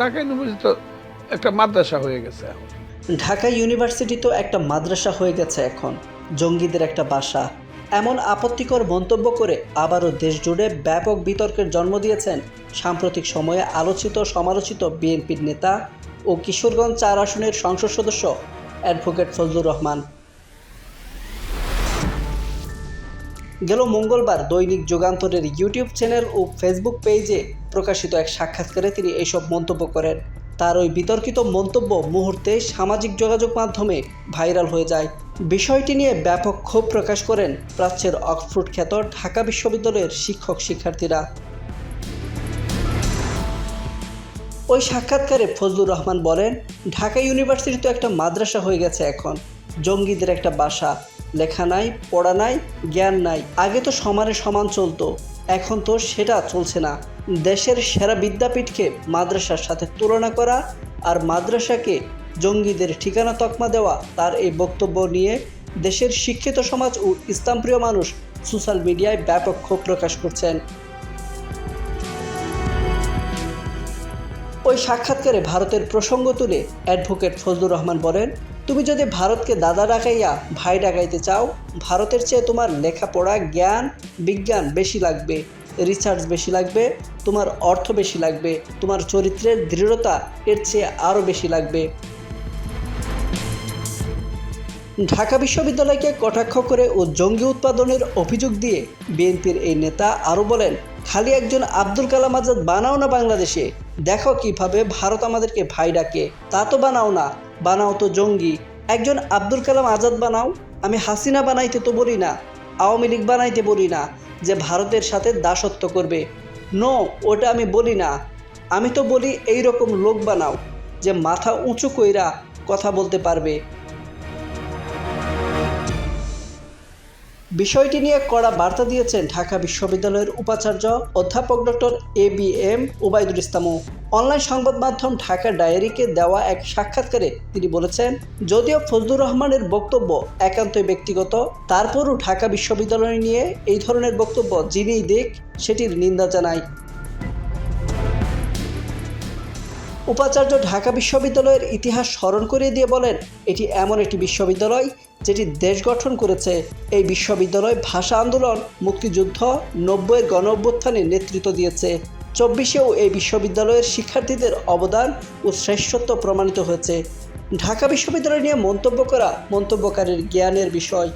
Dhaka university তো একটা মাদ্রাসা হয়ে গেছে এখন। ঢাকা ইউনিভার্সিটি তো একটা মাদ্রাসা হয়ে গেছে এখন, জঙ্গিদের একটা বাসা। এমন আপত্তিকর মন্তব্য করে আবারও দেশ জুড়ে ব্যাপক বিতর্কের জন্ম দিয়েছেন সাম্প্রতিক সময়ে আলোচিত সমালোচিত বিএনপির নেতা ও কিশোরগঞ্জ ৪ আসনের সংসদ সদস্য অ্যাডভোকেট ফজলুর রহমান। গেল মঙ্গলবার দৈনিক যুগান্তরের ইউটিউব চ্যানেল ও ফেসবুক পেজে প্রকাশিত এক সাক্ষাৎকারে তিনি এইসব মন্তব্য করেন। তার ওই বিতর্কিত মন্তব্য মুহূর্তে সামাজিক যোগাযোগ মাধ্যমে ভাইরাল হয়ে যায়। বিষয়টি নিয়ে ব্যাপক ক্ষোভ প্রকাশ করেন প্রাচ্যের অক্সফোর্ড খ্যাত ঢাকা বিশ্ববিদ্যালয়ের শিক্ষার্থীরা। ওই সাক্ষাৎকারে ফজলুর রহমান বলেন, ঢাকা ইউনিভার্সিটি তো একটা মাদ্রাসা হয়ে গেছে এখন, জঙ্গিদের একটা বাসা। লেখা নাই, পড়া নাই, জ্ঞান নাই। আগে তো সমানে সমান চলতো, এখন তো সেটা চলছে না। দেশের সেরা বিদ্যাপীঠকে মাদ্রাসার সাথে তুলনা করা আর মাদ্রাসাকে জঙ্গিদের ঠিকানা তকমা দেওয়া, তার এই বক্তব্য নিয়ে দেশের শিক্ষিত সমাজ ও ইসলামপ্রিয় মানুষ সোশ্যাল মিডিয়ায় ব্যাপক ক্ষোভ প্রকাশ করছেন। ওই সাক্ষাৎকারে ভারতের প্রসঙ্গ তুলে অ্যাডভোকেট ফজলুর রহমান বলেন, তুমি যদি ভারতকে দাদা ডাকাইয়া ভাই ডাকাইতে চাও, ভারতের চেয়ে তোমার লেখাপড়া, জ্ঞান, বিজ্ঞান বেশি লাগবে, রিসার্চ বেশি লাগবে, তোমার অর্থ বেশি লাগবে, তোমার চরিত্রের দৃঢ়তা এর চেয়ে আরও বেশি লাগবে। ঢাকা বিশ্ববিদ্যালয়কে কটাক্ষ করে ও জঙ্গি উৎপাদনের অভিযোগ দিয়ে বিএনপির এই নেতা আরও বলেন, খালি একজন আব্দুল কালাম আজাদ বানাও না বাংলাদেশে, দেখো কিভাবে ভারত আমাদেরকে ভাই ডাকে। তা তো বানাও না, বানাও তো জঙ্গি। একজন আব্দুল কালাম আজাদ বানাও, আমি হাসিনা বানাইতে তো বলি না, আওয়ামী লীগ বানাইতে বলি না যে ভারতের সাথে দাসত্ব করবে। নো, ওটা আমি বলি না। আমি তো বলি এই রকম লোক বানাও যে মাথা উঁচু কইরা কথা বলতে পারবে। বিষয়টি নিয়ে কড়া বার্তা দিয়েছেন ঢাকা বিশ্ববিদ্যালয়ের উপাচার্য অধ্যাপক ডক্টর ABM ওবায়দুল ইসলামও। অনলাইন সংবাদ মাধ্যম ঢাকা ডায়েরিকে দেওয়া এক সাক্ষাৎকারে তিনি বলেছেন, যদিও ফজলুর রহমানের বক্তব্য একান্তই ব্যক্তিগত, তারপরও ঢাকা বিশ্ববিদ্যালয় নিয়ে এই ধরনের বক্তব্য যিনিই দিক সেটির নিন্দা জানায়। উপাচার্য ঢাকা বিশ্ববিদ্যালয়ের ইতিহাস স্মরণ করিয়ে দিয়ে বলেন, এটি এমন একটি বিশ্ববিদ্যালয় যেটি দেশ গঠন করেছে। এই বিশ্ববিদ্যালয় ভাষা আন্দোলন, মুক্তিযুদ্ধ, 90-এর গণ অভ্যুত্থানে নেতৃত্ব দিয়েছে। 24-এও এই বিশ্ববিদ্যালয়ের শিক্ষার্থীদের অবদান ও শ্রেষ্ঠত্ব প্রমাণিত হয়েছে। ঢাকা বিশ্ববিদ্যালয় নিয়ে মন্তব্য করা মন্তব্যকারীর জ্ঞানের বিষয়।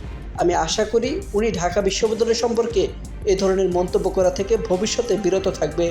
আমি আশা করি উনি ঢাকা বিশ্ববিদ্যালয় সম্পর্কে এ ধরনের মন্তব্য করা থেকে ভবিষ্যতে বিরত থাকবে।